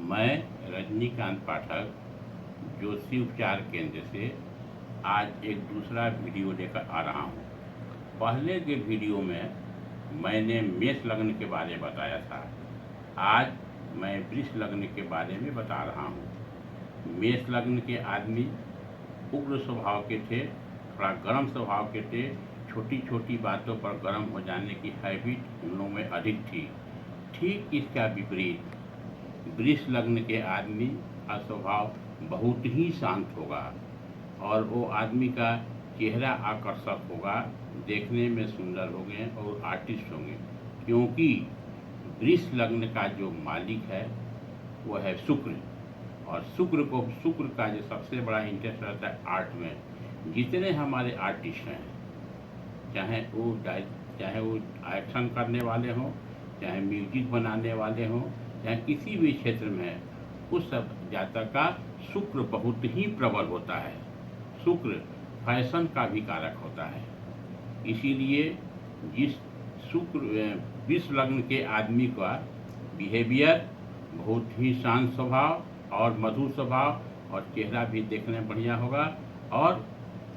मैं रजनीकांत पाठक जोशी उपचार केंद्र से आज एक दूसरा वीडियो लेकर आ रहा हूँ। पहले के वीडियो में मैंने मेष लग्न के बारे में बताया था। आज मैं वृष लग्न के बारे में बता रहा हूँ। मेष लग्न के आदमी उग्र स्वभाव के थे, थोड़ा गर्म स्वभाव के थे। छोटी छोटी बातों पर गर्म हो जाने की हैबिट उन लोगों में अधिक थी। ठीक इसका विपरीत वृष लग्न के आदमी का स्वभाव बहुत ही शांत होगा और वो आदमी का चेहरा आकर्षक होगा, देखने में सुंदर होंगे और आर्टिस्ट होंगे, क्योंकि वृष लग्न का जो मालिक है वो है शुक्र। और शुक्र का जो सबसे बड़ा इंटरेस्ट रहता है आर्ट में। जितने हमारे आर्टिस्ट हैं, चाहे वो एक्शन करने वाले हों, चाहे म्यूजिक बनाने वाले हों, चाहे किसी भी क्षेत्र में, उस सब जातक का शुक्र बहुत ही प्रबल होता है। शुक्र फैशन का भी कारक होता है। इसीलिए जिस शुक्र वृष लग्न के आदमी का बिहेवियर बहुत ही शांत स्वभाव और मधुर स्वभाव, और चेहरा भी देखने में बढ़िया होगा और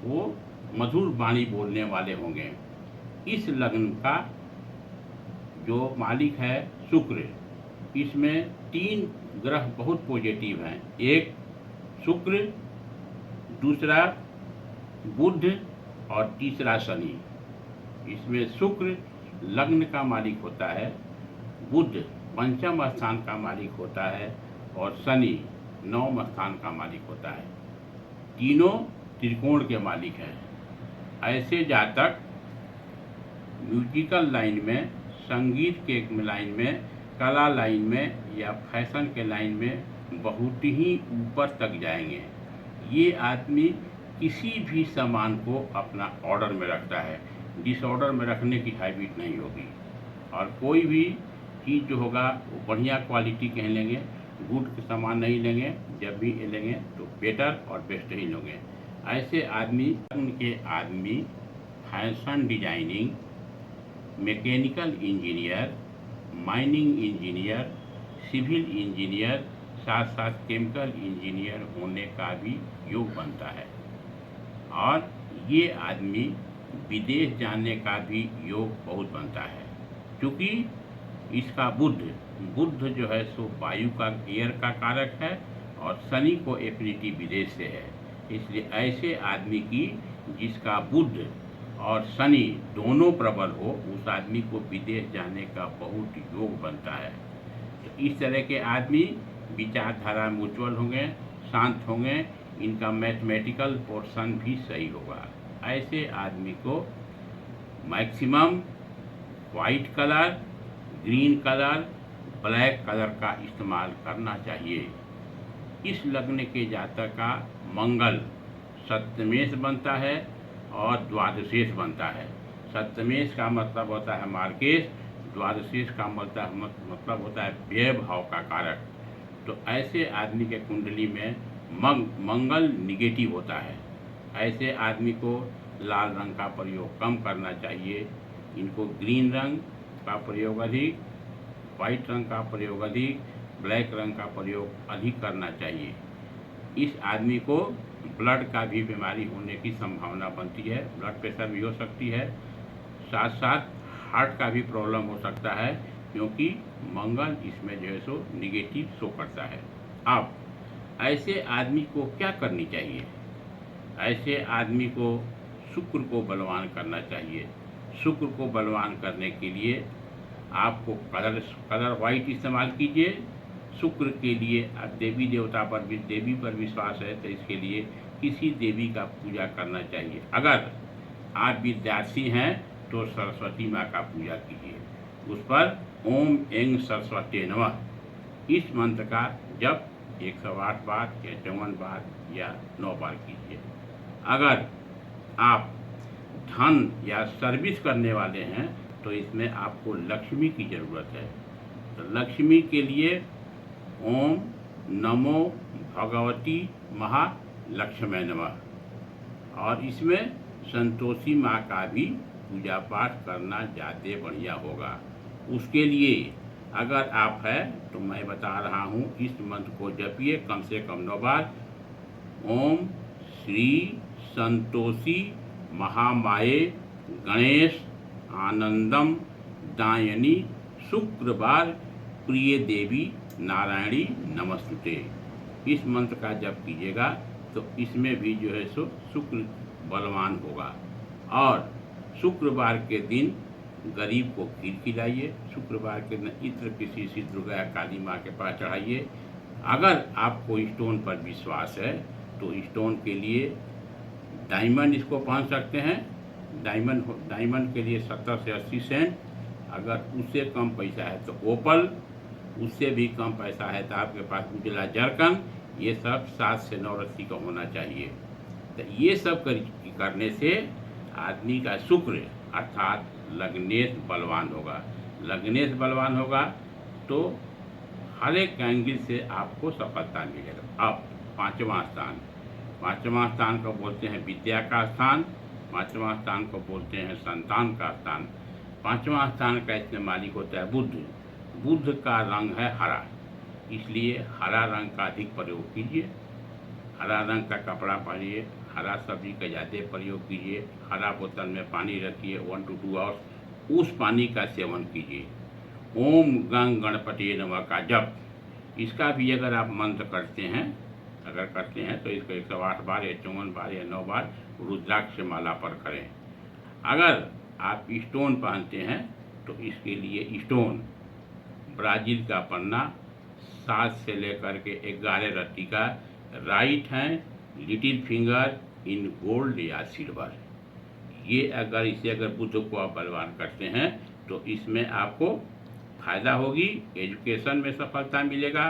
वो मधुर वाणी बोलने वाले होंगे। इस लग्न का जो मालिक है शुक्र, इसमें 3 ग्रह बहुत पॉजिटिव हैं। एक शुक्र, दूसरा बुध और तीसरा शनि। इसमें शुक्र लग्न का मालिक होता है, बुध पंचम स्थान का मालिक होता है और शनि 9वें स्थान का मालिक होता है। तीनों त्रिकोण के मालिक हैं। ऐसे जातक म्यूजिकल लाइन में, संगीत के लाइन में, कला लाइन में या फैशन के लाइन में बहुत ही ऊपर तक जाएंगे। ये आदमी किसी भी सामान को अपना ऑर्डर में रखता है, डिसऑर्डर में रखने की हैबिट नहीं होगी। और कोई भी चीज़ जो होगा वो बढ़िया क्वालिटी के लेंगे, गुड के सामान नहीं लेंगे। जब भी लेंगे तो बेटर और बेस्ट ही लेंगे। ऐसे आदमी उनके आदमी fashion designing, mechanical engineer, mining engineer, civil engineer, साथ साथ केमिकल इंजीनियर होने का भी योग बनता है। और ये आदमी विदेश जाने का भी योग बहुत बनता है, क्योंकि इसका बुध जो है सो वायु का, एयर का कारक है और शनि को एफिनिटी विदेश से है। इसलिए ऐसे आदमी की जिसका बुध और शनि दोनों प्रबल हो, उस आदमी को विदेश जाने का बहुत योग बनता है। तो इस तरह के आदमी विचारधारा में उज्ज्वल होंगे, शांत होंगे, इनका मैथमेटिकल पोर्शन भी सही होगा। ऐसे आदमी को maximum white colour, green colour, black colour का इस्तेमाल करना चाहिए। इस लग्न के जातक का मंगल सप्तमेश बनता है और द्वादशेश बनता है। सप्तमेश का मतलब होता है मार्केश, द्वादशेश का मतलब होता है व्यय भाव का कारक। तो ऐसे आदमी के कुंडली में मंगल निगेटिव होता है। ऐसे आदमी को लाल रंग का प्रयोग कम करना चाहिए। इनको ग्रीन रंग का प्रयोग अधिक, वाइट रंग का प्रयोग अधिक, ब्लैक रंग का प्रयोग अधिक करना चाहिए। इस आदमी को ब्लड का भी बीमारी होने की संभावना बनती है, ब्लड प्रेशर भी हो सकती है, साथ साथ हार्ट का भी प्रॉब्लम हो सकता है, क्योंकि मंगल इसमें जो है सो निगेटिव शो करता है। अब ऐसे आदमी को क्या करनी चाहिए? ऐसे आदमी को शुक्र को बलवान करना चाहिए। शुक्र को बलवान करने के लिए आपको कलर वाइट इस्तेमाल कीजिए। शुक्र के लिए आप देवी पर विश्वास है तो इसके लिए किसी देवी का पूजा करना चाहिए। अगर आप विद्यार्थी हैं तो सरस्वती माँ का पूजा कीजिए। उस पर ओम ऐं सरस्वती नमः इस मंत्र का जप 108 बार या 54 बार या 9 बार कीजिए। अगर आप धन या सर्विस करने वाले हैं तो इसमें आपको लक्ष्मी की ज़रूरत है। तो लक्ष्मी के लिए ओम नमो भगवती महालक्ष्मी नमः, और इसमें संतोषी माँ का भी पूजा पाठ करना ज़्यादा बढ़िया होगा। उसके लिए अगर आप है तो मैं बता रहा हूँ, इस मंत्र को जपिए कम से कम 9 बार। ओम श्री संतोषी महामाये गणेश आनंदम दायनी शुक्रवार प्रिय देवी नारायणी नमस्तुते। इस मंत्र का जप कीजिएगा तो इसमें भी जो है सो शुक्र बलवान होगा। और शुक्रवार के दिन गरीब को खीर खिलाइए। शुक्रवार के दिन इत्र किसी से दुर्गा काली माँ के पास चढ़ाइए। अगर आपको स्टोन पर विश्वास है तो स्टोन के लिए डायमंड इसको पहन सकते हैं। डायमंड के लिए 70 से 80 सेंट। अगर उससे कम पैसा है तो ओपल, उससे भी कम पैसा है तो आपके पास उजला जरकन। ये सब 7 से 9 रस्सी का होना चाहिए। तो ये सब करने से आदमी का शुक्र अर्थात लग्नेश बलवान होगा। लग्नेश बलवान होगा तो हर एक एंगल से आपको सफलता मिलेगा। अब पाँचवा स्थान को बोलते हैं विद्या का स्थान। पाँचवा स्थान को बोलते हैं संतान का स्थान। पाँचवा स्थान का इसमें मालिक होता है बुध। बुध का रंग है हरा, इसलिए हरा रंग का अधिक प्रयोग कीजिए। हरा रंग का कपड़ा पहनिए, हरा सब्जी का ज़्यादा प्रयोग कीजिए। हरा बोतल में पानी रखिए 1 to 2 आवर्स, उस पानी का सेवन कीजिए। ओम गंग गणपति नमः का जप, इसका भी अगर आप मंत्र करते हैं तो इसको 108 बार या 54 बार या 9 बार रुद्राक्ष माला पर करें। अगर आप स्टोन पहनते हैं तो इसके लिए स्टोन ब्राज़ील का पन्ना 7 से लेकर के 11 रत्ती का, right hand little finger in gold या सिल्वर। ये अगर बुद्ध को आप बलवान करते हैं तो इसमें आपको फ़ायदा होगी, एजुकेशन में सफलता मिलेगा।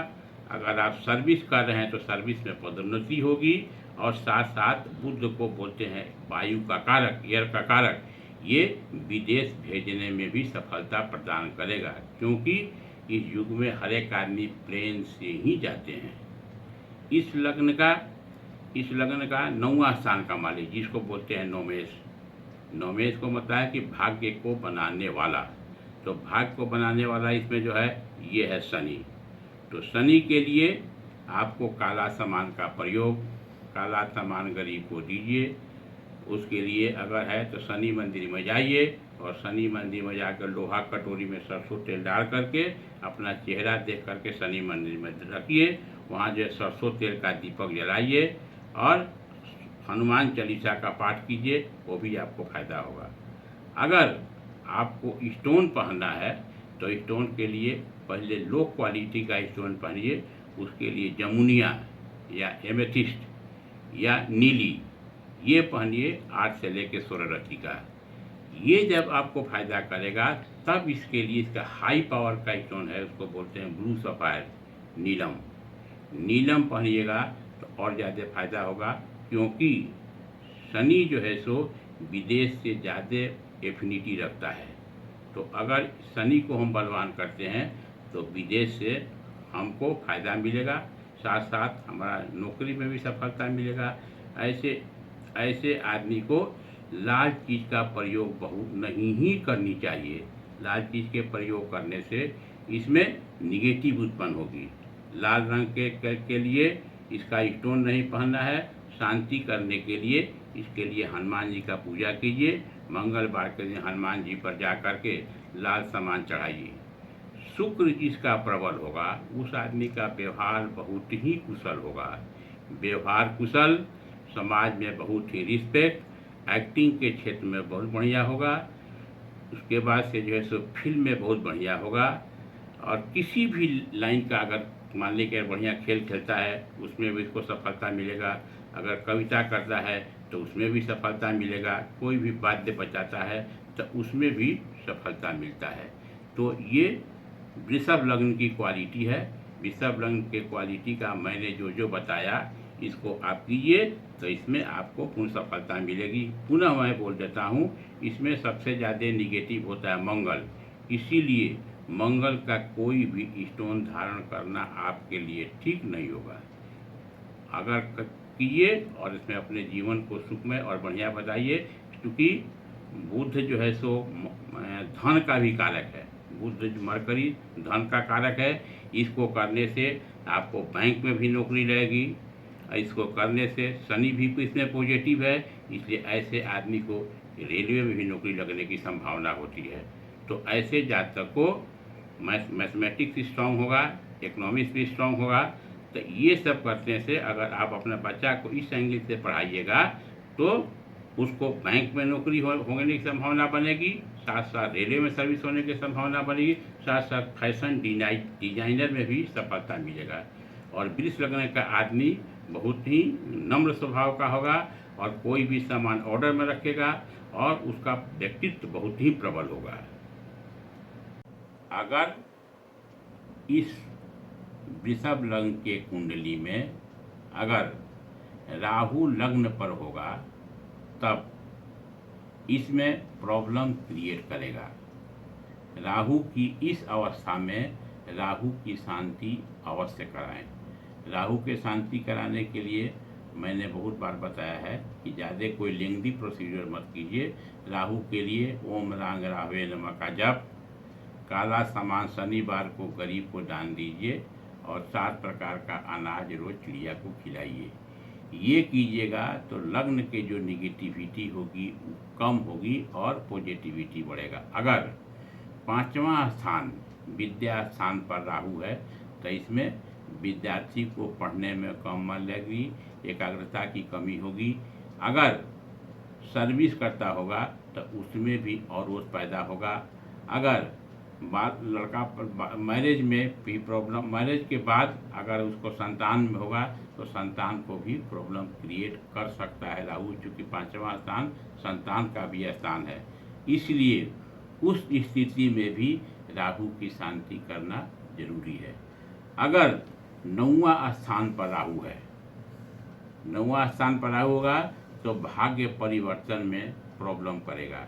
अगर आप सर्विस कर रहे हैं तो सर्विस में पदोन्नति होगी। और साथ साथ बुद्ध को बोलते हैं वायु का कारक, एयर का कारक। ये विदेश भेजने में भी सफलता प्रदान करेगा, क्योंकि इस युग में हर एक आदमी प्लेन से ही जाते हैं। इस लग्न का 9वां स्थान का मालिक जिसको बोलते हैं नोमेश। नोमेश को मतलब है कि भाग्य को बनाने वाला। तो भाग्य को बनाने वाला इसमें जो है ये है शनि। तो शनि के लिए आपको काला सामान का प्रयोग, काला सामान गरीब को दीजिए। उसके लिए अगर है तो शनि मंदिर में जाइए और शनि मंदिर में जाकर लोहा कटोरी में सरसों तेल डाल करके अपना चेहरा देख करके शनि मंदिर में रखिए। वहाँ जो सरसों तेल का दीपक जलाइए और हनुमान चालीसा का पाठ कीजिए, वो भी आपको फ़ायदा होगा। अगर आपको स्टोन पहनना है तो स्टोन के लिए पहले लो क्वालिटी का स्टोन पहनिए। उसके लिए जमुनिया या एमेथिस्ट या नीली ये पहनिए 8 से लेकर 16 रत्ती का। ये जब आपको फ़ायदा करेगा तब इसके लिए इसका हाई पावर का स्टोन है, उसको बोलते हैं ब्लू सफ़ायर, नीलम। नीलम पहनिएगा तो और ज़्यादा फ़ायदा होगा, क्योंकि शनि जो है सो विदेश से ज़्यादा एफिनिटी रखता है। तो अगर शनि को हम बलवान करते हैं तो विदेश से हमको फ़ायदा मिलेगा, साथ साथ हमारा नौकरी में भी सफलता मिलेगा। ऐसे आदमी को लाल चीज़ का प्रयोग बहुत नहीं ही करनी चाहिए। लाल चीज़ के प्रयोग करने से इसमें निगेटिव उत्पन्न होगी। लाल रंग के लिए इसका स्टोन नहीं पहनना है। शांति करने के लिए इसके लिए हनुमान जी का पूजा कीजिए। मंगलवार के दिन हनुमान जी पर जा कर के लाल सामान चढ़ाइए। शुक्र जिसका प्रबल होगा उस आदमी का व्यवहार बहुत ही कुशल होगा। व्यवहार कुशल, समाज में बहुत ही रिस्पेक्ट, एक्टिंग के क्षेत्र में बहुत बढ़िया होगा। उसके बाद से जो है सो फिल्म में बहुत बढ़िया होगा। और किसी भी लाइन का अगर मान लीजिए बढ़िया खेल खेलता है उसमें भी इसको सफलता मिलेगा। अगर कविता करता है तो उसमें भी सफलता मिलेगा। कोई भी वाद्य बजाता है तो उसमें भी सफलता मिलता है। तो ये वृषभ लग्न की क्वालिटी है। वृषभ लग्न के क्वालिटी का मैंने जो बताया इसको आप कीजिए तो इसमें आपको पूर्ण सफलता मिलेगी। पुनः मैं बोल देता हूँ, इसमें सबसे ज़्यादा निगेटिव होता है मंगल। इसीलिए मंगल का कोई भी स्टोन धारण करना आपके लिए ठीक नहीं होगा। अगर कीजिए और इसमें अपने जीवन को सुखमय और बढ़िया बताइए, क्योंकि बुध जो है सो धन का भी कारक है। बुध मरकरी धन का कारक है। इसको करने से आपको बैंक में भी नौकरी रहेगी। इसको करने से शनि भी इसमें पॉजिटिव है, इसलिए ऐसे आदमी को रेलवे में भी नौकरी लगने की संभावना होती है। तो ऐसे जातक को मैथमेटिक्स स्ट्रांग होगा, इकोनॉमिक्स भी स्ट्रांग होगा। तो ये सब करने से अगर आप अपने बच्चा को इस एंगल से पढ़ाइएगा तो उसको बैंक में नौकरी होने की संभावना बनेगी, साथ साथ रेलवे में सर्विस होने की संभावना बनेगी, साथ साथ फैशन डिजाइनर में भी सफलता मिलेगा। और वृष लग्न का आदमी बहुत ही नम्र स्वभाव का होगा और कोई भी सामान ऑर्डर में रखेगा और उसका व्यक्तित्व बहुत ही प्रबल होगा। अगर इस वृषभ लग्न के कुंडली में अगर राहु लग्न पर होगा तब इसमें प्रॉब्लम क्रिएट करेगा। राहु की इस अवस्था में राहु की शांति अवश्य कराएं। राहु के शांति कराने के लिए मैंने बहुत बार बताया है कि ज़्यादा कोई लेंदी प्रोसीजर मत कीजिए। राहु के लिए ओम रांग राहवे नमः का जप, काला सामान शनिवार को गरीब को दान दीजिए और 7 प्रकार का अनाज रोज चिड़िया को खिलाइए। ये कीजिएगा तो लग्न के जो निगेटिविटी होगी वो कम होगी और पॉजिटिविटी बढ़ेगा। अगर 5वां स्थान विद्या स्थान पर राहु है तो इसमें विद्यार्थी को पढ़ने में कम मन लगेगी, एकाग्रता की कमी होगी। अगर सर्विस करता होगा तो उसमें भी अवरोध पैदा होगा। अगर लड़का मैरिज में भी प्रॉब्लम, मैरिज के बाद अगर उसको संतान में होगा तो संतान को भी प्रॉब्लम क्रिएट कर सकता है राहु, चूँकि 5वां स्थान संतान का भी स्थान है। इसलिए उस स्थिति में भी राहु की शांति करना जरूरी है। अगर 9वां स्थान पर राहु है, 9वां स्थान पर राहु होगा तो भाग्य परिवर्तन में प्रॉब्लम करेगा,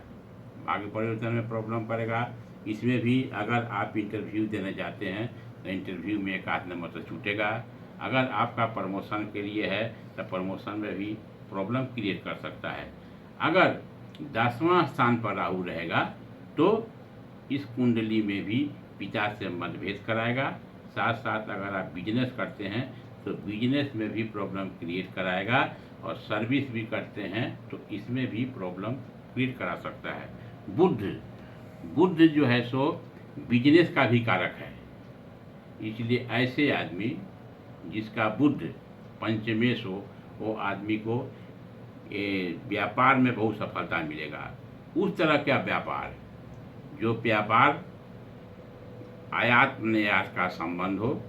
भाग्य परिवर्तन में प्रॉब्लम करेगा। इसमें भी अगर आप इंटरव्यू देने जाते हैं तो इंटरव्यू में एक आध नंबर तो छूटेगा। अगर आपका प्रमोशन के लिए है तो प्रमोशन में भी प्रॉब्लम क्रिएट कर सकता है। अगर 10वां स्थान पर राहु रहेगा तो इस कुंडली में भी पिता से मतभेद कराएगा। साथ साथ अगर आप बिजनेस करते हैं तो बिजनेस में भी प्रॉब्लम क्रिएट कराएगा और सर्विस भी करते हैं तो इसमें भी प्रॉब्लम क्रिएट करा सकता है। बुध जो है सो बिजनेस का भी कारक है, इसलिए ऐसे आदमी जिसका बुध पंचमेश हो वो आदमी को व्यापार में बहुत सफलता मिलेगा। उस तरह का व्यापार जो व्यापार आयात निर्यात का संबंध हो,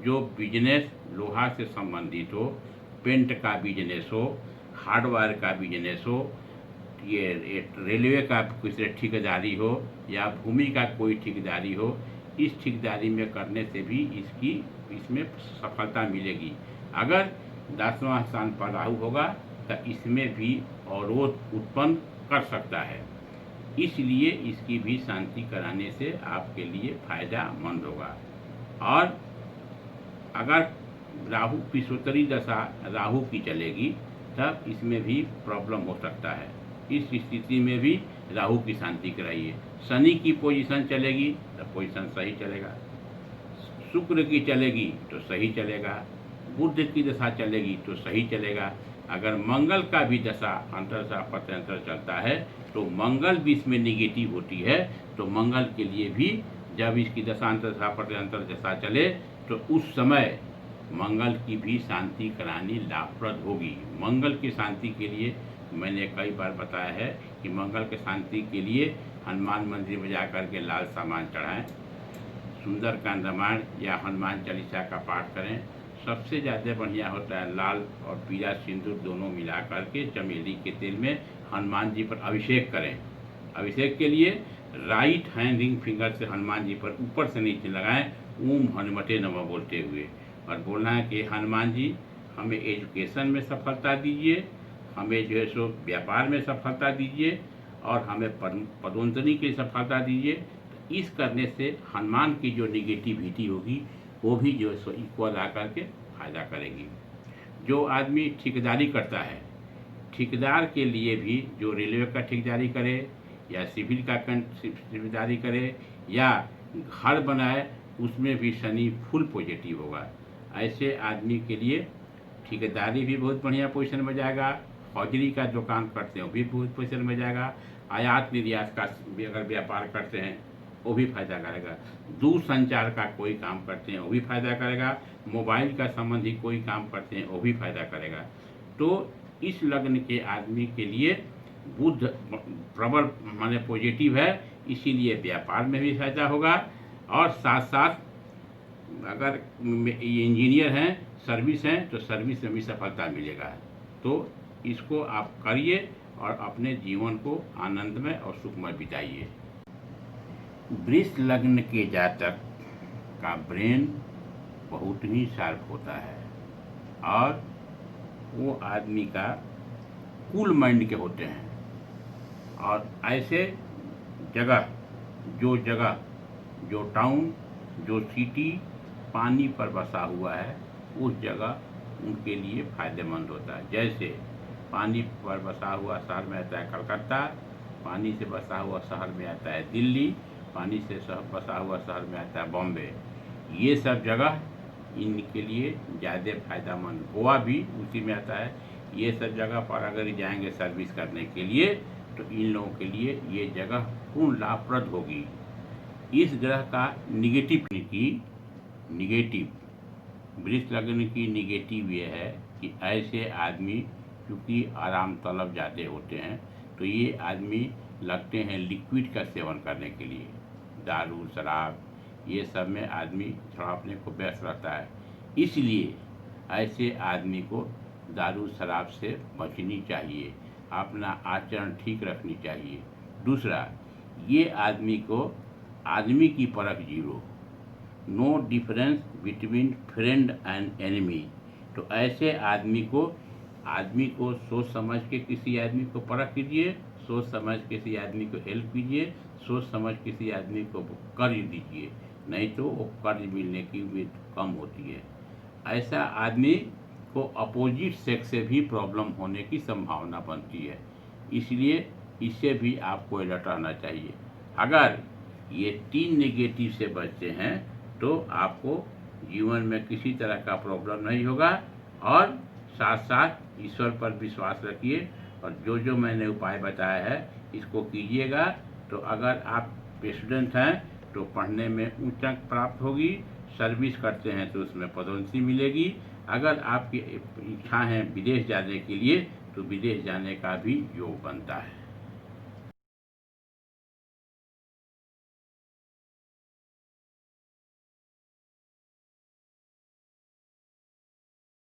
जो बिजनेस लोहा से संबंधित हो, पेंट का बिजनेस हो, हार्डवेयर का बिजनेस हो, ये रेलवे का किसी ठेकेदारी हो या भूमि का कोई ठेकेदारी हो, इस ठेकेदारी में करने से भी इसमें सफलता मिलेगी। अगर 10वां स्थान पर राहु होगा तो इसमें भी अवरोध उत्पन्न कर सकता है, इसलिए इसकी भी शांति कराने से आपके लिए फायदामंद होगा। और अगर राहु पिछोत्तरी दशा राहु की चलेगी तब इसमें भी प्रॉब्लम हो सकता है। इस स्थिति में भी राहु की शांति कराइए। शनि की पोजीशन चलेगी तो पोजीशन सही चलेगा, शुक्र की चलेगी तो सही चलेगा, बुध की दशा चलेगी तो सही चलेगा। अगर मंगल का भी दशा अंतरदशा प्रत्यंतर चलता है तो मंगल भी इसमें निगेटिव होती है, तो मंगल के लिए भी जब इसकी दशा अंतरदशा प्रत्यंतर दशा चले तो उस समय मंगल की भी शांति करानी लाभप्रद होगी। मंगल की शांति के लिए मैंने कई बार बताया है कि मंगल के शांति के लिए हनुमान मंदिर में जाकर के लाल सामान चढ़ाएं, सुंदरकांड रामायण या हनुमान चालीसा का पाठ करें। सबसे ज़्यादा बढ़िया होता है लाल और पीला सिंदूर दोनों मिला करके चमेली के तेल में हनुमान जी पर अभिषेक करें। अभिषेक के लिए राइट हैंड रिंग फिंगर से हनुमान जी पर ऊपर से नीचे लगाएं, ओम हनुमते नमः बोलते हुए, और बोलना है कि हनुमान जी हमें एजुकेशन में सफलता दीजिए, हमें जो है सो व्यापार में सफलता दीजिए और हमें पदोन्नति की सफलता दीजिए। इस करने से हनुमान की जो निगेटिविटी होगी वो भी जो है सो इक्वल आकर के फायदा करेगी। जो आदमी ठेकेदारी करता है, ठेकेदार के लिए भी जो रेलवे का ठेकेदारी करे या सिविल का ठेकेदारी करे या घर बनाए उसमें भी शनि फुल पॉजिटिव होगा। ऐसे आदमी के लिए ठेकेदारी भी बहुत बढ़िया पोजीशन में जाएगा, हौजरी का दुकान करते हैं वो भी बहुत पोजीशन में जाएगा, आयात निर्यात का भी अगर व्यापार करते हैं वो भी फायदा करेगा, दूर संचार का कोई काम करते हैं वो भी फायदा करेगा, मोबाइल का संबंधी कोई काम करते हैं वो भी फायदा करेगा। तो इस लग्न के आदमी के लिए बुध प्रबल माने पॉजिटिव है, इसीलिए व्यापार में भी फायदा होगा। और साथ साथ अगर इंजीनियर हैं, सर्विस हैं, तो सर्विस में भी सफलता मिलेगा। तो इसको आप करिए और अपने जीवन को आनंदमय और सुखमय बिताइए। वृष लग्न के जातक का ब्रेन बहुत ही शार्प होता है और वो आदमी का कूल माइंड के होते हैं। और ऐसे जगह जो टाउन, जो सिटी पानी पर बसा हुआ है, उस जगह उनके लिए फ़ायदेमंद होता है। जैसे पानी पर बसा हुआ शहर में आता है कलकत्ता, पानी से बसा हुआ शहर में आता है दिल्ली, पानी से बसा हुआ शहर में आता है बॉम्बे। ये सब जगह इनके लिए ज़्यादा फायदेमंद, गोवा भी उसी में आता है। ये सब जगह पर अगर जाएंगे सर्विस करने के लिए तो इन लोगों के लिए ये जगह पूर्ण लाभप्रद होगी। इस ग्रह का निगेटिव वृष लग्न की निगेटिव ये है कि ऐसे आदमी क्योंकि आराम तलब ज़्यादा होते हैं, तो ये आदमी लगते हैं लिक्विड का सेवन करने के लिए, दारू शराब ये सब में आदमी थोड़ा अपने को व्यस्त रहता है। इसलिए ऐसे आदमी को दारू शराब से बचनी चाहिए, अपना आचरण ठीक रखनी चाहिए। दूसरा, ये आदमी को आदमी की परख zero, no difference between friend and enemy. तो ऐसे आदमी को सोच समझ के किसी आदमी को परख कीजिए, सोच समझ किसी आदमी को हेल्प कीजिए, सोच समझ किसी आदमी को कर्ज दीजिए, नहीं तो वो कर्ज मिलने की उम्मीद कम होती है। ऐसा आदमी को अपोजिट सेक्स से भी प्रॉब्लम होने की संभावना बनती है, इसलिए इससे भी आपको अलर्ट रहना चाहिए। अगर ये 3 नेगेटिव से बचते हैं तो आपको जीवन में किसी तरह का प्रॉब्लम नहीं होगा। और साथ साथ ईश्वर पर विश्वास रखिए और जो मैंने उपाय बताया है इसको कीजिएगा। तो अगर आप स्टूडेंट हैं तो पढ़ने में उच्च अंक प्राप्त होगी, सर्विस करते हैं तो उसमें पदोन्नति मिलेगी। अगर आपकी इच्छा है विदेश जाने के लिए तो विदेश जाने का भी योग बनता है।